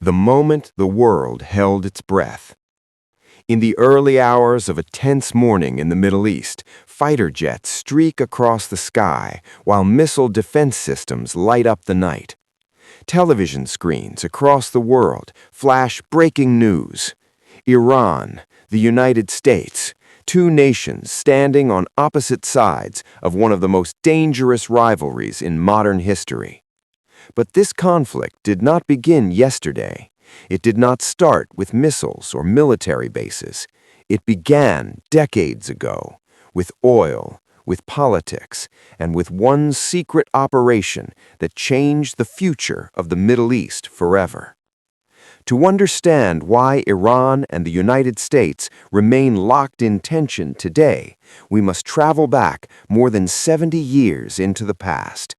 the moment the world held its breath. In the early hours of a tense morning in the Middle East, fighter jets streak across the sky while missile defense systems light up the night. Television screens across the world flash breaking news. Iran, the United States, two nations standing on opposite sides of one of the most dangerous rivalries in modern history. But this conflict did not begin yesterday. It did not start with missiles or military bases. It began decades ago, with oil, with politics, and with one secret operation that changed the future of the Middle East forever. To understand why Iran and the United States remain locked in tension today, we must travel back more than 70 years into the past.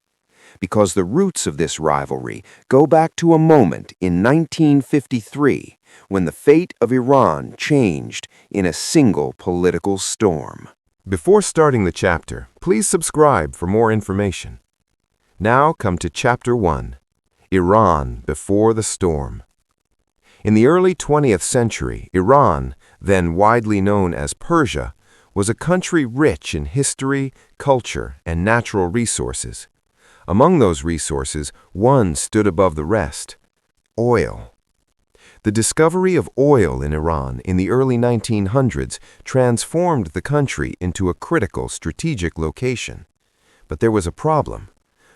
Because the roots of this rivalry go back to a moment in 1953 when the fate of Iran changed in a single political storm. Before starting the chapter, please subscribe for more information. Now come to Chapter 1, Iran Before the Storm. In the early 20th century, Iran, then widely known as Persia, was a country rich in history, culture, and natural resources. Among those resources, one stood above the rest: oil. The discovery of oil in Iran in the early 1900s transformed the country into a critical strategic location. But there was a problem.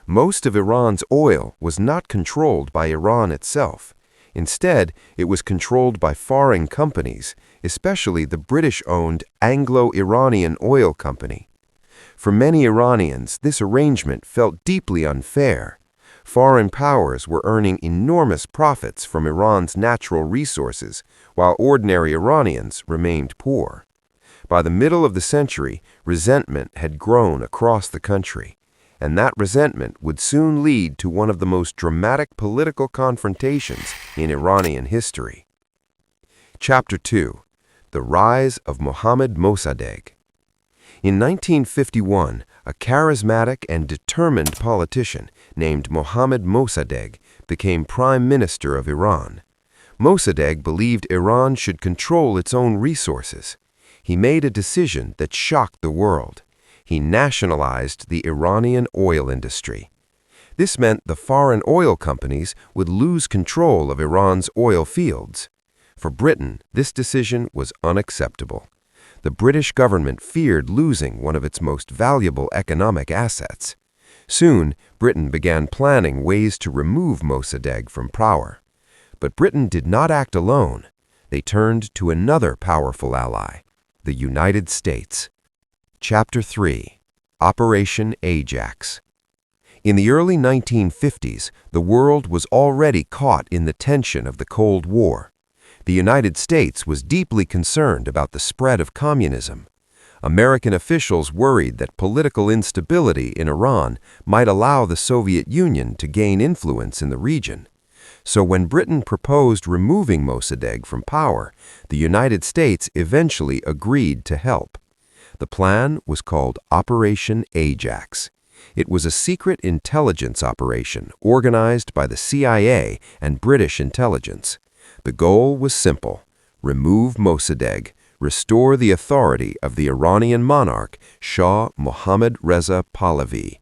Most of Iran's oil was not controlled by Iran itself. Instead, it was controlled by foreign companies, especially the British-owned Anglo-Iranian Oil Company. For many Iranians, this arrangement felt deeply unfair. Foreign powers were earning enormous profits from Iran's natural resources, while ordinary Iranians remained poor. By the middle of the century, resentment had grown across the country, and that resentment would soon lead to one of the most dramatic political confrontations in Iranian history. Chapter 2: The Rise of Mohammad Mossadegh. In 1951, a charismatic and determined politician named Mohammad Mossadegh became Prime Minister of Iran. Mossadegh believed Iran should control its own resources. He made a decision that shocked the world. He nationalized the Iranian oil industry. This meant the foreign oil companies would lose control of Iran's oil fields. For Britain, this decision was unacceptable. The British government feared losing one of its most valuable economic assets. Soon, Britain began planning ways to remove Mossadegh from power. But Britain did not act alone. They turned to another powerful ally, the United States. Chapter 3: Operation Ajax. In the early 1950s, the world was already caught in the tension of the Cold War. The United States was deeply concerned about the spread of communism. American officials worried that political instability in Iran might allow the Soviet Union to gain influence in the region. So when Britain proposed removing Mossadegh from power, the United States eventually agreed to help. The plan was called Operation Ajax. It was a secret intelligence operation organized by the CIA and British intelligence. The goal was simple: remove Mossadegh, restore the authority of the Iranian monarch, Shah Mohammad Reza Pahlavi.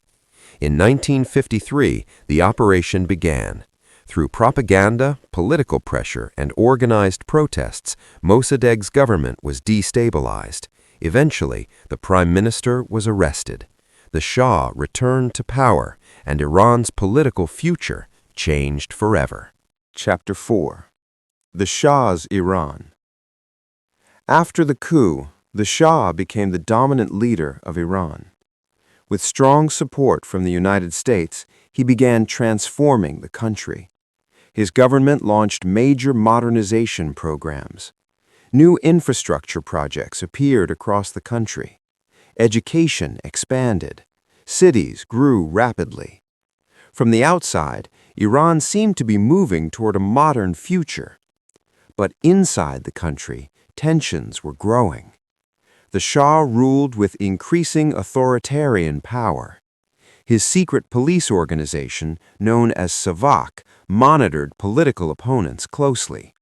In 1953, the operation began. Through propaganda, political pressure, and organized protests, Mossadegh's government was destabilized. Eventually, the prime minister was arrested. The Shah returned to power, and Iran's political future changed forever. Chapter 4: The Shah's Iran. After the coup, the Shah became the dominant leader of Iran. With strong support from the United States, he began transforming the country. His government launched major modernization programs. New infrastructure projects appeared across the country. Education expanded. Cities grew rapidly. From the outside, Iran seemed to be moving toward a modern future. But inside the country, tensions were growing. The Shah ruled with increasing authoritarian power. His secret police organization, known as Savak, monitored political opponents closely.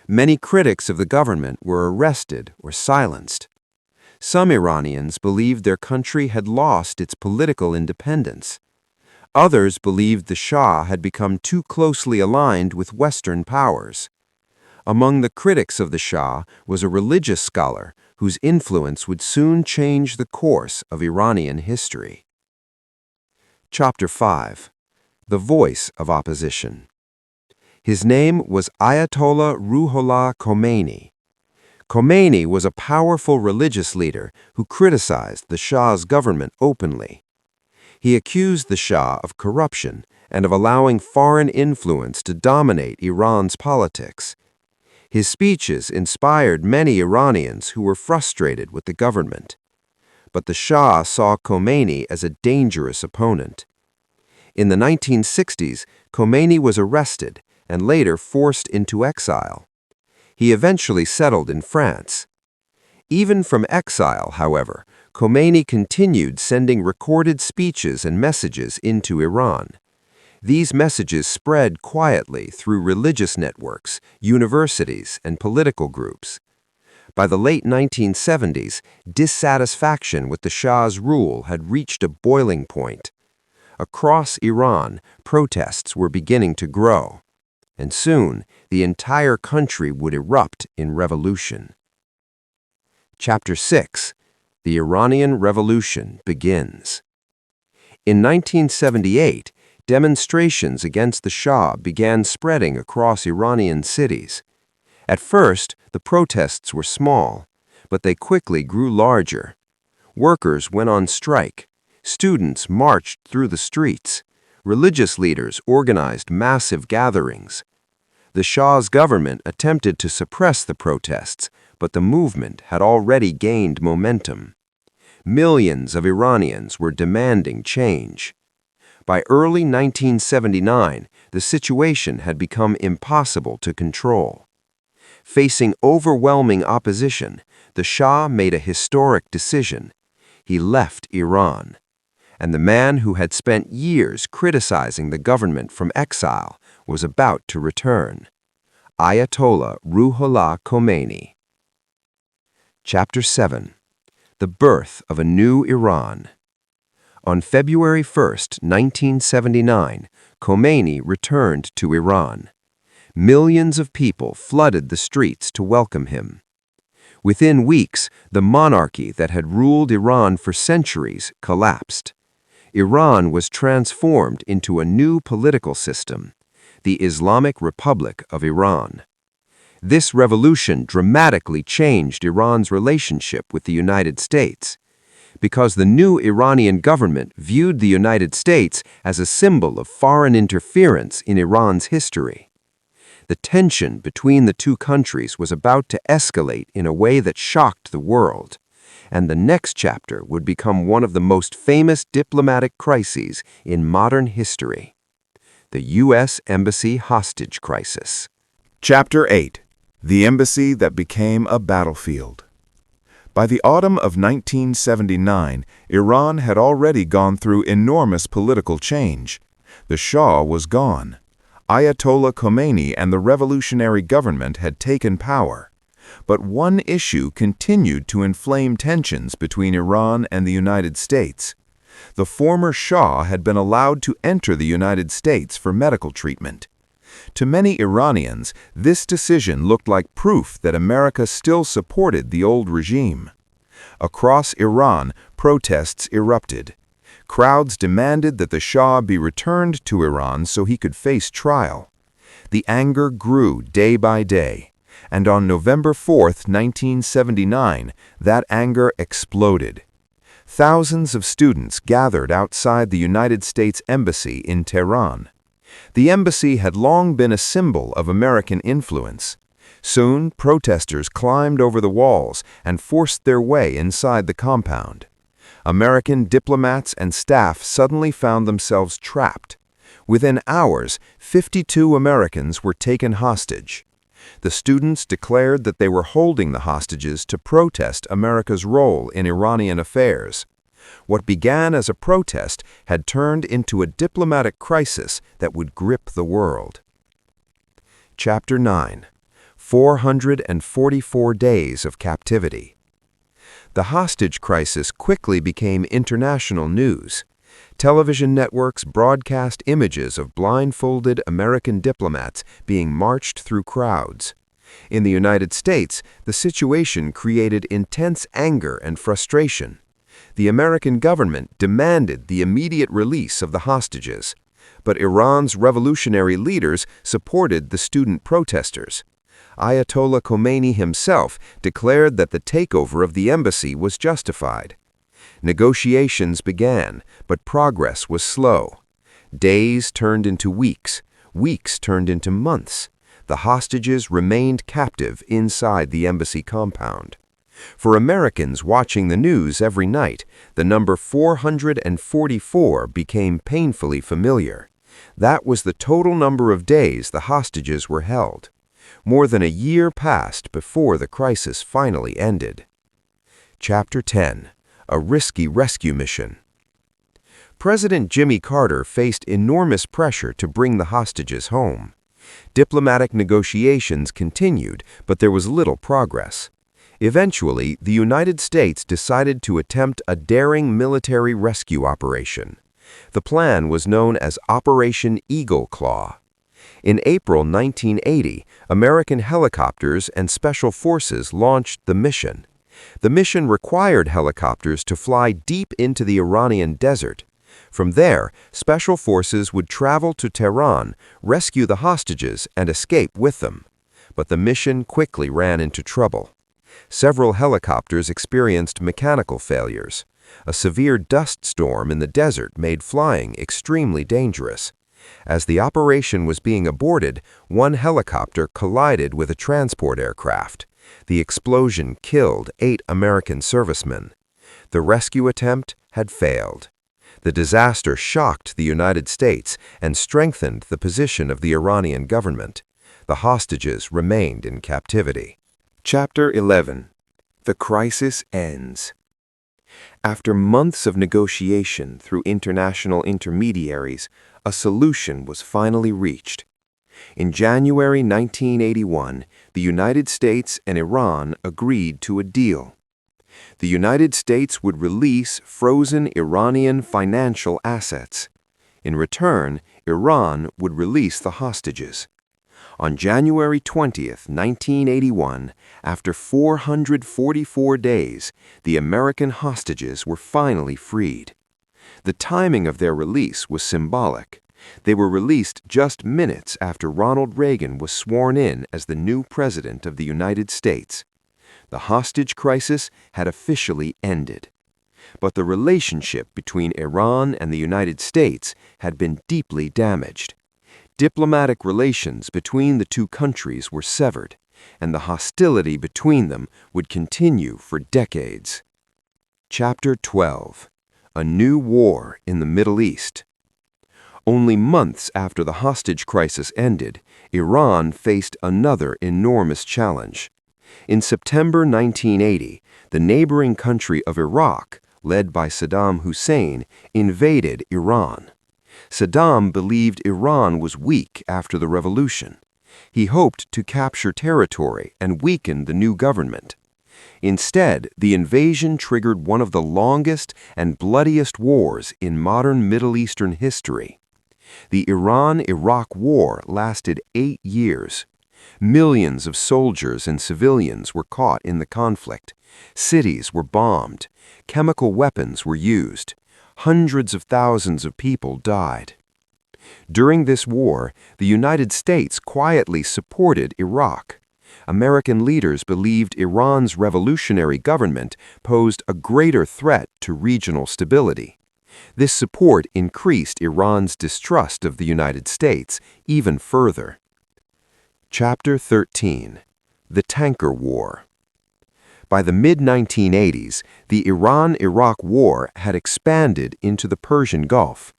Many critics of the government were arrested or silenced. Some Iranians believed their country had lost its political independence. Others believed the Shah had become too closely aligned with Western powers. Among the critics of the Shah was a religious scholar whose influence would soon change the course of Iranian history. Chapter 5. The Voice of Opposition. His name was Ayatollah Ruhollah Khomeini. Khomeini was a powerful religious leader who criticized the Shah's government openly. He accused the Shah of corruption and of allowing foreign influence to dominate Iran's politics. His speeches inspired many Iranians who were frustrated with the government. But the Shah saw Khomeini as a dangerous opponent. In the 1960s, Khomeini was arrested and later forced into exile. He eventually settled in France. Even from exile, however, Khomeini continued sending recorded speeches and messages into Iran. These messages spread quietly through religious networks, universities, and political groups. By the late 1970s, dissatisfaction with the Shah's rule had reached a boiling point. Across Iran, protests were beginning to grow, and soon the entire country would erupt in revolution. Chapter 6. The Iranian Revolution begins. In 1978, demonstrations against the Shah began spreading across Iranian cities. At first, the protests were small, but they quickly grew larger. Workers went on strike. Students marched through the streets. Religious leaders organized massive gatherings. The Shah's government attempted to suppress the protests, but the movement had already gained momentum. Millions of Iranians were demanding change. By early 1979, the situation had become impossible to control. Facing overwhelming opposition, the Shah made a historic decision. He left Iran. And the man who had spent years criticizing the government from exile was about to return. Ayatollah Ruhollah Khomeini. Chapter 7. The Birth of a New Iran. On February 1, 1979, Khomeini returned to Iran. Millions of people flooded the streets to welcome him. Within weeks, the monarchy that had ruled Iran for centuries collapsed. Iran was transformed into a new political system, the Islamic Republic of Iran. This revolution dramatically changed Iran's relationship with the United States, because the new Iranian government viewed the United States as a symbol of foreign interference in Iran's history. The tension between the two countries was about to escalate in a way that shocked the world, and the next chapter would become one of the most famous diplomatic crises in modern history: the U.S. Embassy hostage crisis. Chapter 8. The Embassy that became a battlefield. By the autumn of 1979, Iran had already gone through enormous political change. The Shah was gone. Ayatollah Khomeini and the revolutionary government had taken power. But one issue continued to inflame tensions between Iran and the United States. The former Shah had been allowed to enter the United States for medical treatment. To many Iranians, this decision looked like proof that America still supported the old regime. Across Iran, protests erupted. Crowds demanded that the Shah be returned to Iran so he could face trial. The anger grew day by day, and on November 4, 1979, that anger exploded. Thousands of students gathered outside the United States Embassy in Tehran. The embassy had long been a symbol of American influence. Soon, protesters climbed over the walls and forced their way inside the compound. American diplomats and staff suddenly found themselves trapped. Within hours, 52 Americans were taken hostage. The students declared that they were holding the hostages to protest America's role in Iranian affairs. What began as a protest had turned into a diplomatic crisis that would grip the world. Chapter 9. 444 Days of Captivity. The hostage crisis quickly became international news. Television networks broadcast images of blindfolded American diplomats being marched through crowds. In the United States, the situation created intense anger and frustration. The American government demanded the immediate release of the hostages, but Iran's revolutionary leaders supported the student protesters. Ayatollah Khomeini himself declared that the takeover of the embassy was justified. Negotiations began, but progress was slow. Days turned into weeks, weeks turned into months. The hostages remained captive inside the embassy compound. For Americans watching the news every night, the number 444 became painfully familiar. That was the total number of days the hostages were held. More than a year passed before the crisis finally ended. Chapter 10. A Risky Rescue Mission. President Jimmy Carter faced enormous pressure to bring the hostages home. Diplomatic negotiations continued, but there was little progress. Eventually, the United States decided to attempt a daring military rescue operation. The plan was known as Operation Eagle Claw. In April 1980, American helicopters and special forces launched the mission. The mission required helicopters to fly deep into the Iranian desert. From there, special forces would travel to Tehran, rescue the hostages, and escape with them. But the mission quickly ran into trouble. Several helicopters experienced mechanical failures. A severe dust storm in the desert made flying extremely dangerous. As the operation was being aborted, one helicopter collided with a transport aircraft. The explosion killed 8 American servicemen. The rescue attempt had failed. The disaster shocked the United States and strengthened the position of the Iranian government. The hostages remained in captivity. Chapter 11. The Crisis Ends. After months of negotiation through international intermediaries, a solution was finally reached. In January 1981, the United States and Iran agreed to a deal. The United States would release frozen Iranian financial assets. In return, Iran would release the hostages. On January 20, 1981, after 444 days, the American hostages were finally freed. The timing of their release was symbolic. They were released just minutes after Ronald Reagan was sworn in as the new President of the United States. The hostage crisis had officially ended. But the relationship between Iran and the United States had been deeply damaged. Diplomatic relations between the two countries were severed, and the hostility between them would continue for decades. Chapter 12. A New War in the Middle East. Only months after the hostage crisis ended, Iran faced another enormous challenge. In September 1980, the neighboring country of Iraq, led by Saddam Hussein, invaded Iran. Saddam believed Iran was weak after the revolution. He hoped to capture territory and weaken the new government. Instead, the invasion triggered one of the longest and bloodiest wars in modern Middle Eastern history. The Iran-Iraq War lasted 8 years. Millions of soldiers and civilians were caught in the conflict. Cities were bombed. Chemical weapons were used. Hundreds of thousands of people died. During this war, the United States quietly supported Iraq. American leaders believed Iran's revolutionary government posed a greater threat to regional stability. This support increased Iran's distrust of the United States even further. Chapter 13. The Tanker War. By the mid-1980s, the Iran-Iraq War had expanded into the Persian Gulf.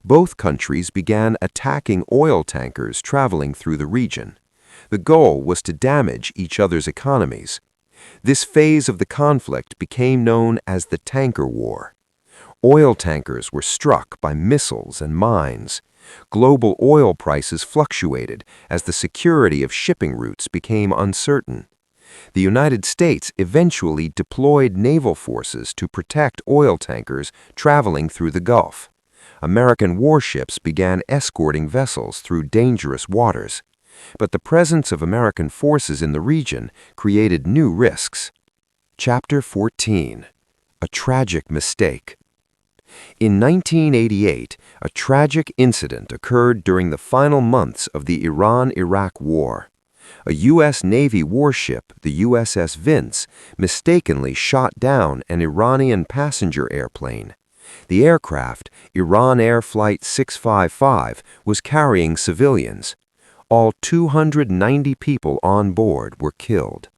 Both countries began attacking oil tankers traveling through the region. The goal was to damage each other's economies. This phase of the conflict became known as the Tanker War. Oil tankers were struck by missiles and mines. Global oil prices fluctuated as the security of shipping routes became uncertain. The United States eventually deployed naval forces to protect oil tankers traveling through the Gulf. American warships began escorting vessels through dangerous waters. But the presence of American forces in the region created new risks. Chapter 14. A Tragic Mistake. In 1988, a tragic incident occurred during the final months of the Iran-Iraq War. A U.S. Navy warship, the USS Vince, mistakenly shot down an Iranian passenger airplane. The aircraft, Iran Air Flight 655, was carrying civilians. All 290 people on board were killed.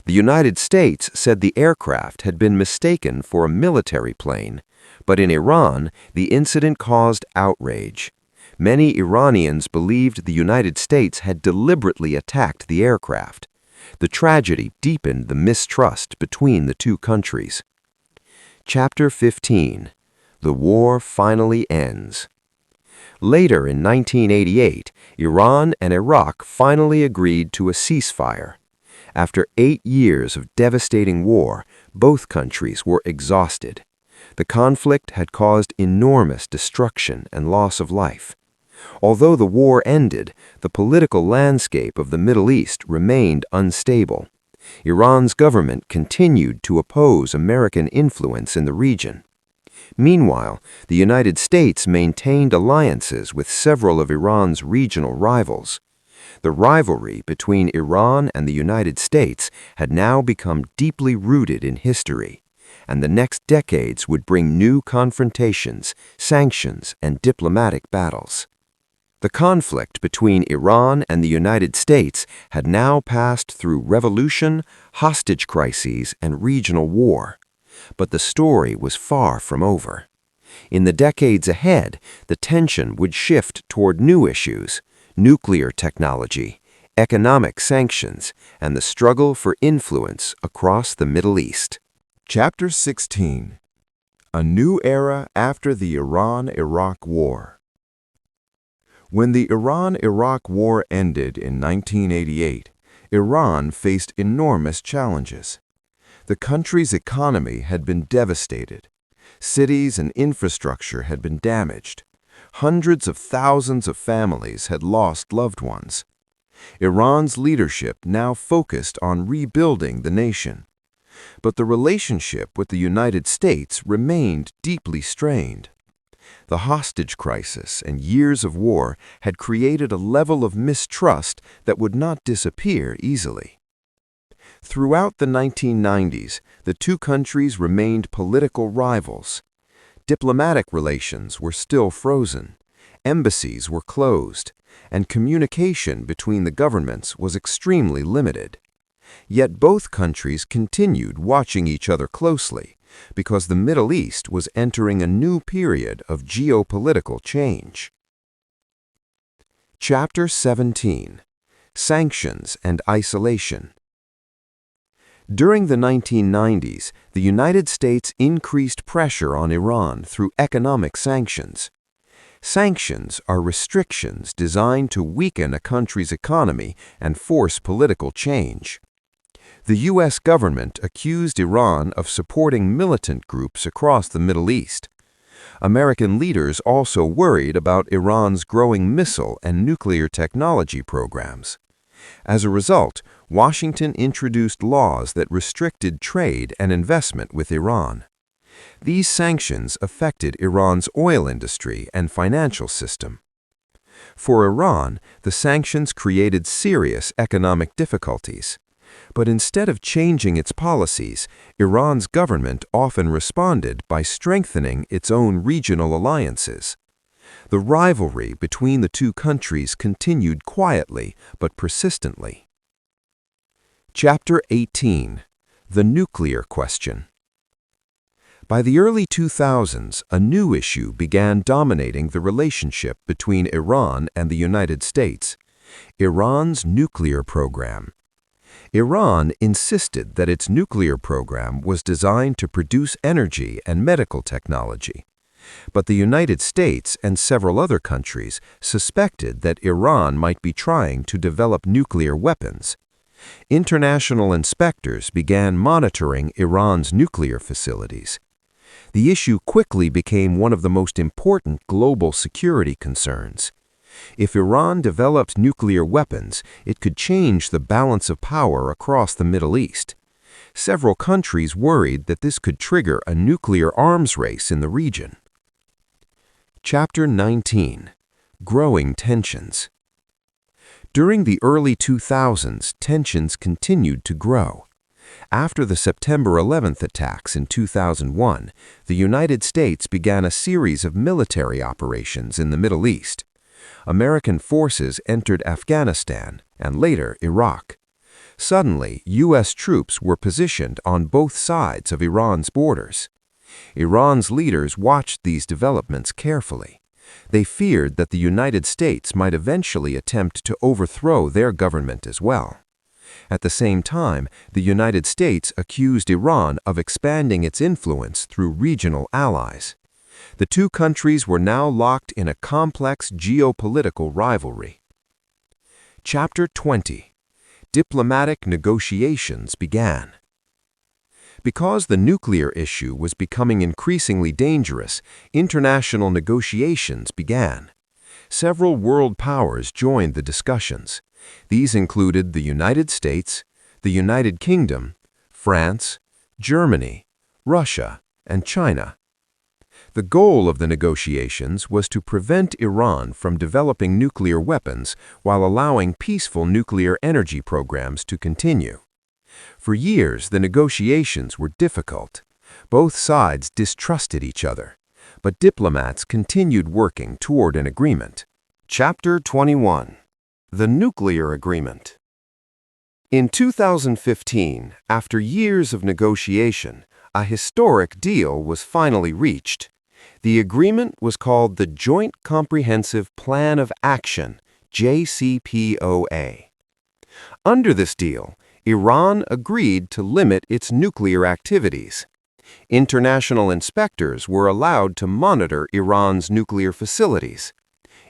The United States said the aircraft had been mistaken for a military plane, but in Iran, the incident caused outrage. Many Iranians believed the United States had deliberately attacked the aircraft. The tragedy deepened the mistrust between the two countries. Chapter 15. The war finally ends. Later in 1988, Iran and Iraq finally agreed to a ceasefire. After 8 years of devastating war, both countries were exhausted. The conflict had caused enormous destruction and loss of life. Although the war ended, the political landscape of the Middle East remained unstable. Iran's government continued to oppose American influence in the region. Meanwhile, the United States maintained alliances with several of Iran's regional rivals. The rivalry between Iran and the United States had now become deeply rooted in history, and the next decades would bring new confrontations, sanctions, and diplomatic battles. The conflict between Iran and the United States had now passed through revolution, hostage crises, and regional war. But the story was far from over. In the decades ahead, the tension would shift toward new issues: nuclear technology, economic sanctions, and the struggle for influence across the Middle East. Chapter 16. A New Era After the Iran-Iraq War. When the Iran-Iraq War ended in 1988, Iran faced enormous challenges. The country's economy had been devastated. Cities and infrastructure had been damaged. Hundreds of thousands of families had lost loved ones. Iran's leadership now focused on rebuilding the nation. But the relationship with the United States remained deeply strained. The hostage crisis and years of war had created a level of mistrust that would not disappear easily. Throughout the 1990s, the two countries remained political rivals. Diplomatic relations were still frozen, embassies were closed, and communication between the governments was extremely limited. Yet both countries continued watching each other closely because the Middle East was entering a new period of geopolitical change. Chapter 17. Sanctions and Isolation. During the 1990s, the United States increased pressure on Iran through economic sanctions. Sanctions are restrictions designed to weaken a country's economy and force political change. The U.S. government accused Iran of supporting militant groups across the Middle East. American leaders also worried about Iran's growing missile and nuclear technology programs. As a result, Washington introduced laws that restricted trade and investment with Iran. These sanctions affected Iran's oil industry and financial system. For Iran, the sanctions created serious economic difficulties. But instead of changing its policies, Iran's government often responded by strengthening its own regional alliances. The rivalry between the two countries continued quietly but persistently. Chapter 18. The Nuclear Question. By the early 2000s, a new issue began dominating the relationship between Iran and the United States: Iran's nuclear program. Iran insisted that its nuclear program was designed to produce energy and medical technology. But the United States and several other countries suspected that Iran might be trying to develop nuclear weapons. International inspectors began monitoring Iran's nuclear facilities. The issue quickly became one of the most important global security concerns. If Iran developed nuclear weapons, it could change the balance of power across the Middle East. Several countries worried that this could trigger a nuclear arms race in the region. Chapter 19. Growing Tensions. During the early 2000s, tensions continued to grow. After the September 11th attacks in 2001, the United States began a series of military operations in the Middle East. American forces entered Afghanistan and later Iraq. Suddenly, U.S. troops were positioned on both sides of Iran's borders. Iran's leaders watched these developments carefully. They feared that the United States might eventually attempt to overthrow their government as well. At the same time, the United States accused Iran of expanding its influence through regional allies. The two countries were now locked in a complex geopolitical rivalry. Chapter 20. Diplomatic negotiations began. Because the nuclear issue was becoming increasingly dangerous, international negotiations began. Several world powers joined the discussions. These included the United States, the United Kingdom, France, Germany, Russia, and China. The goal of the negotiations was to prevent Iran from developing nuclear weapons while allowing peaceful nuclear energy programs to continue. For years, the negotiations were difficult. Both sides distrusted each other, but diplomats continued working toward an agreement. Chapter 21. The Nuclear Agreement. In 2015, after years of negotiation, a historic deal was finally reached. The agreement was called the Joint Comprehensive Plan of Action, JCPOA. Under this deal, Iran agreed to limit its nuclear activities. International inspectors were allowed to monitor Iran's nuclear facilities.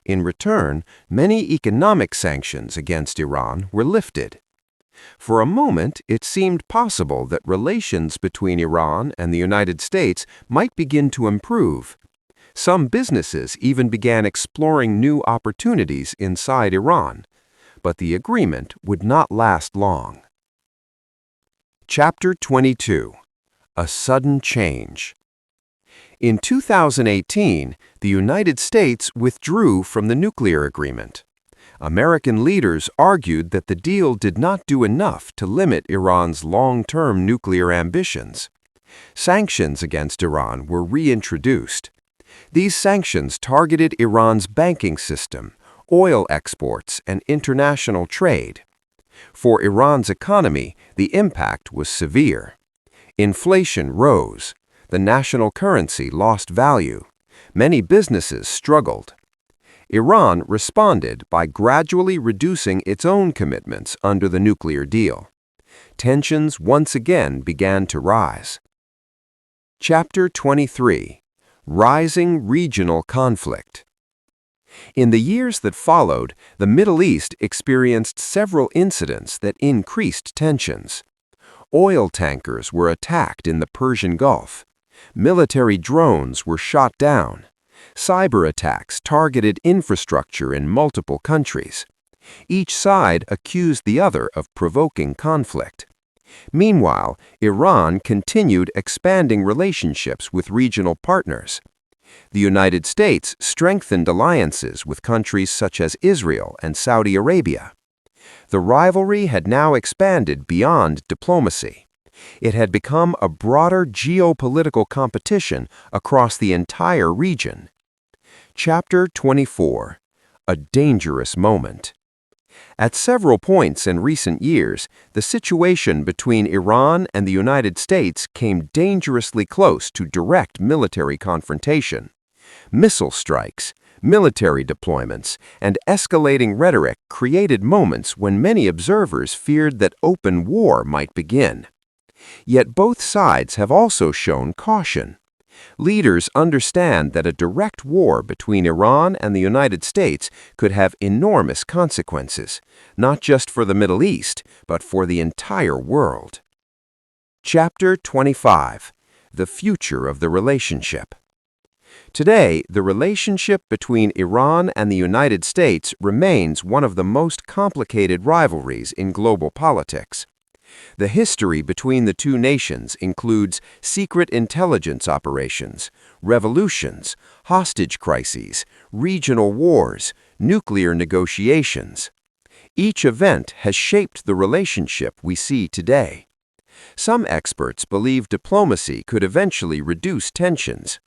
In return, many economic sanctions against Iran were lifted. For a moment, it seemed possible that relations between Iran and the United States might begin to improve. Some businesses even began exploring new opportunities inside Iran. But the agreement would not last long. Chapter 22. A Sudden Change. In 2018, the United States withdrew from the nuclear agreement. American leaders argued that the deal did not do enough to limit Iran's long-term nuclear ambitions. Sanctions against Iran were reintroduced. These sanctions targeted Iran's banking system, oil exports, and international trade. For Iran's economy, the impact was severe. Inflation rose. The national currency lost value. Many businesses struggled. Iran responded by gradually reducing its own commitments under the nuclear deal. Tensions once again began to rise. Chapter 23. Rising Regional Conflict. In the years that followed, the Middle East experienced several incidents that increased tensions. Oil tankers were attacked in the Persian Gulf. Military drones were shot down. Cyber attacks targeted infrastructure in multiple countries. Each side accused the other of provoking conflict. Meanwhile, Iran continued expanding relationships with regional partners. The United States strengthened alliances with countries such as Israel and Saudi Arabia. The rivalry had now expanded beyond diplomacy. It had become a broader geopolitical competition across the entire region. Chapter 24. A Dangerous Moment. At several points in recent years, the situation between Iran and the United States came dangerously close to direct military confrontation. Missile strikes, Military deployments and escalating rhetoric created moments when many observers feared that open war might begin. Yet both sides have also shown caution. Leaders understand that a direct war between Iran and the United States could have enormous consequences, not just for the Middle East, but for the entire world. Chapter 25: The Future of the Relationship. Today, the relationship between Iran and the United States remains one of the most complicated rivalries in global politics. The history between the two nations includes secret intelligence operations, revolutions, hostage crises, regional wars, nuclear negotiations. Each event has shaped the relationship we see today. Some experts believe diplomacy could eventually reduce tensions.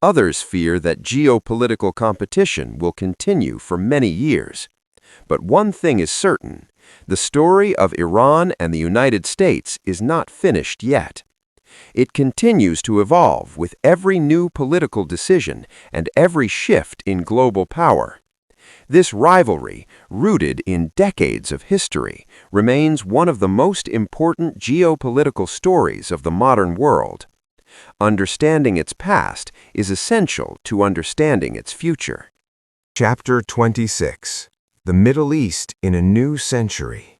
Others fear that geopolitical competition will continue for many years. But one thing is certain: the story of Iran and the United States is not finished yet. It continues to evolve with every new political decision and every shift in global power. This rivalry, rooted in decades of history, remains one of the most important geopolitical stories of the modern world. Understanding its past is essential to understanding its future. Chapter 26: The Middle East in a New Century.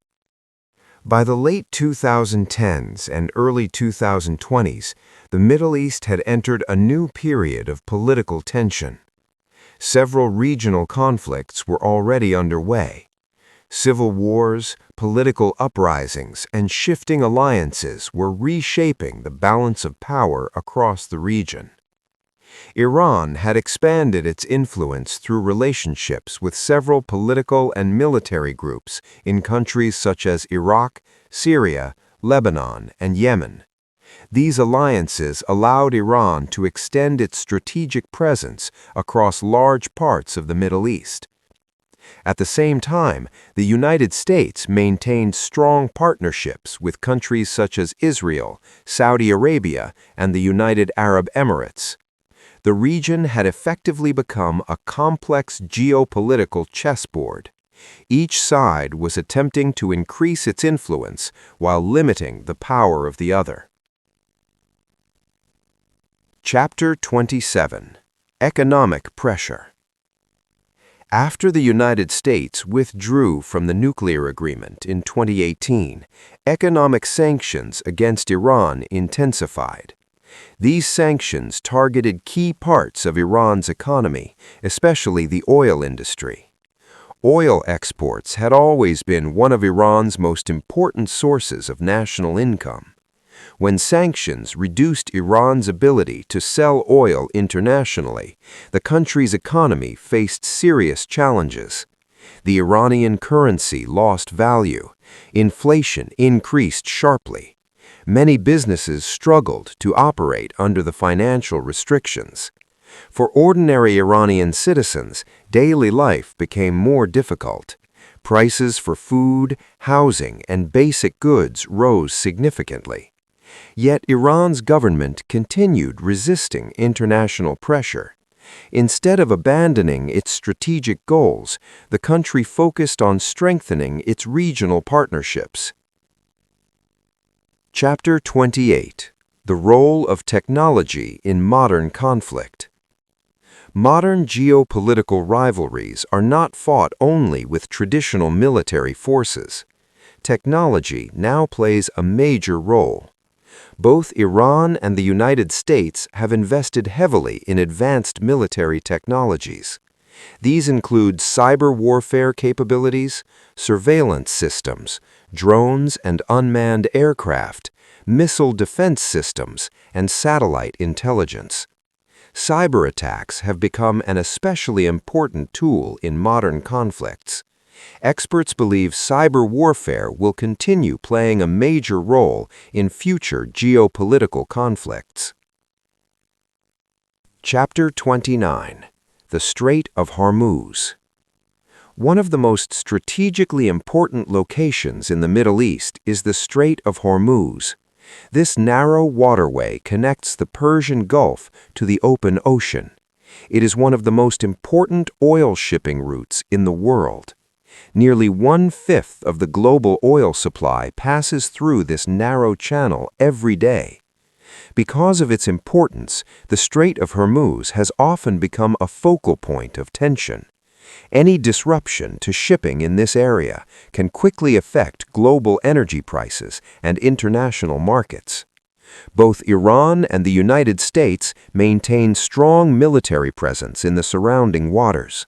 By the late 2010s and early 2020s, the Middle East had entered a new period of political tension. Several regional conflicts were already underway. Civil wars, political uprisings, and shifting alliances were reshaping the balance of power across the region. Iran had expanded its influence through relationships with several political and military groups in countries such as Iraq, Syria, Lebanon, and Yemen. These alliances allowed Iran to extend its strategic presence across large parts of the Middle East. At the same time, the United States maintained strong partnerships with countries such as Israel, Saudi Arabia, and the United Arab Emirates. The region had effectively become a complex geopolitical chessboard. Each side was attempting to increase its influence while limiting the power of the other. Chapter 27: Economic Pressure. After the United States withdrew from the nuclear agreement in 2018, economic sanctions against Iran intensified. These sanctions targeted key parts of Iran's economy, especially the oil industry. Oil exports had always been one of Iran's most important sources of national income. When sanctions reduced Iran's ability to sell oil internationally, the country's economy faced serious challenges. The Iranian currency lost value. Inflation increased sharply. Many businesses struggled to operate under the financial restrictions. For ordinary Iranian citizens, daily life became more difficult. Prices for food, housing, and basic goods rose significantly. Yet Iran's government continued resisting international pressure. Instead of abandoning its strategic goals, the country focused on strengthening its regional partnerships. Chapter 28: The Role of Technology in Modern Conflict. Modern geopolitical rivalries are not fought only with traditional military forces. Technology now plays a major role. Both Iran and the United States have invested heavily in advanced military technologies. These include cyber warfare capabilities, surveillance systems, drones and unmanned aircraft, missile defense systems, and satellite intelligence. Cyber attacks have become an especially important tool in modern conflicts. Experts believe cyber warfare will continue playing a major role in future geopolitical conflicts. Chapter 29: The Strait of Hormuz. One of the most strategically important locations in the Middle East is the Strait of Hormuz. This narrow waterway connects the Persian Gulf to the open ocean. It is one of the most important oil shipping routes in the world. Nearly 1/5 of the global oil supply passes through this narrow channel every day. Because of its importance, the Strait of Hormuz has often become a focal point of tension. Any disruption to shipping in this area can quickly affect global energy prices and international markets. Both Iran and the United States maintain strong military presence in the surrounding waters.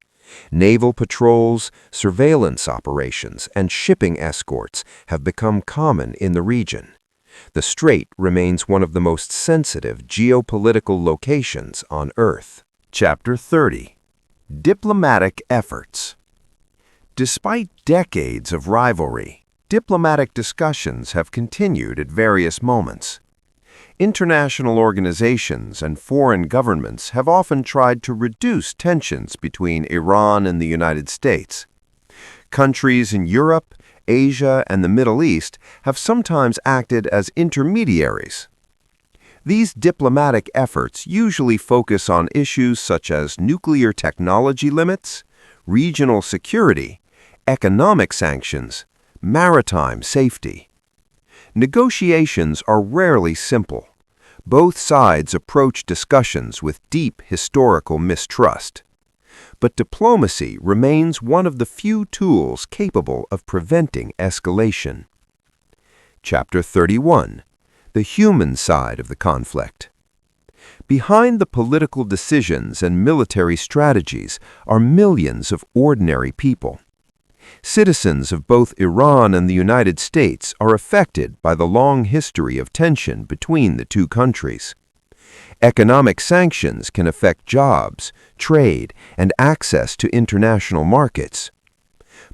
Naval patrols, surveillance operations, and shipping escorts have become common in the region. The strait remains one of the most sensitive geopolitical locations on Earth. Chapter 30. Diplomatic efforts. Despite decades of rivalry, diplomatic discussions have continued at various moments. International organizations and foreign governments have often tried to reduce tensions between Iran and the United States. Countries in Europe, Asia, and the Middle East have sometimes acted as intermediaries. These diplomatic efforts usually focus on issues such as nuclear technology limits, regional security, economic sanctions, maritime safety. Negotiations are rarely simple. Both sides approach discussions with deep historical mistrust. But diplomacy remains one of the few tools capable of preventing escalation. Chapter 31. The human side of the conflict. Behind the political decisions and military strategies are millions of ordinary people. Citizens of both Iran and the United States are affected by the long history of tension between the two countries. Economic sanctions can affect jobs, trade, and access to international markets.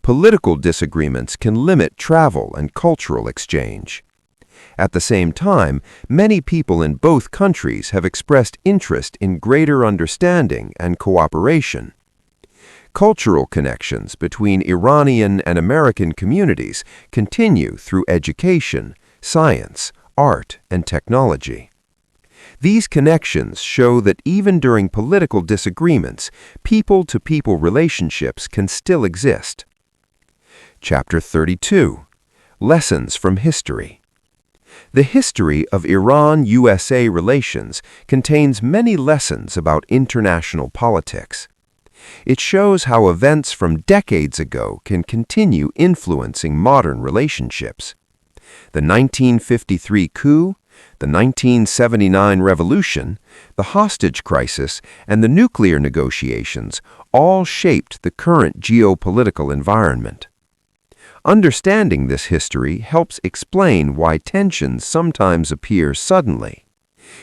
Political disagreements can limit travel and cultural exchange. At the same time, many people in both countries have expressed interest in greater understanding and cooperation. Cultural connections between Iranian and American communities continue through education, science, art, and technology. These connections show that even during political disagreements, people-to-people relationships can still exist. Chapter 32. Lessons from history. The history of Iran-USA relations contains many lessons about international politics. It shows how events from decades ago can continue influencing modern relationships. The 1953 coup, the 1979 revolution, the hostage crisis, and the nuclear negotiations all shaped the current geopolitical environment. Understanding this history helps explain why tensions sometimes appear suddenly.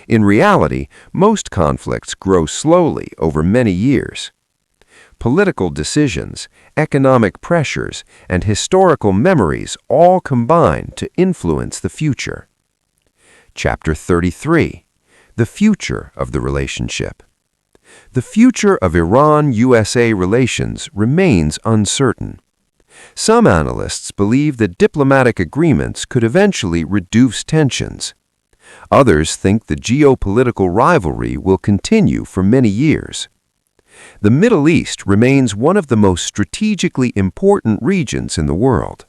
In reality, most conflicts grow slowly over many years. Political decisions, economic pressures, and historical memories all combine to influence the future. Chapter 33. The future of the relationship. The future of Iran-USA relations remains uncertain. Some analysts believe that diplomatic agreements could eventually reduce tensions. Others think the geopolitical rivalry will continue for many years. The Middle East remains one of the most strategically important regions in the world.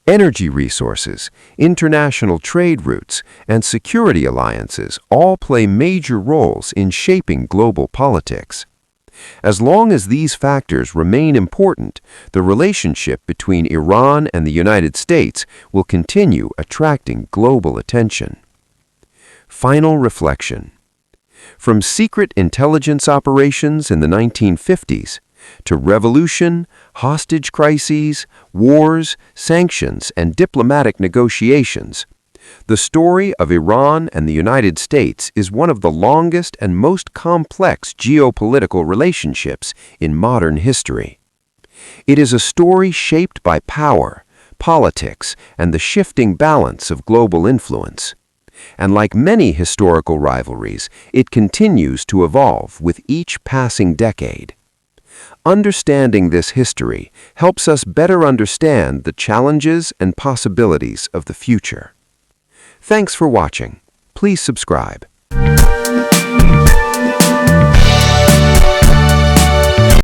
Energy resources, international trade routes, and security alliances all play major roles in shaping global politics. As long as these factors remain important, the relationship between Iran and the United States will continue attracting global attention. Final reflection. From secret intelligence operations in the 1950s to revolution, hostage crises, wars, sanctions, and diplomatic negotiations, the story of Iran and the United States is one of the longest and most complex geopolitical relationships in modern history. It is a story shaped by power, politics, and the shifting balance of global influence. And like many historical rivalries, it continues to evolve with each passing decade. Understanding this history helps us better understand the challenges and possibilities of the future. Thanks for watching. Please subscribe.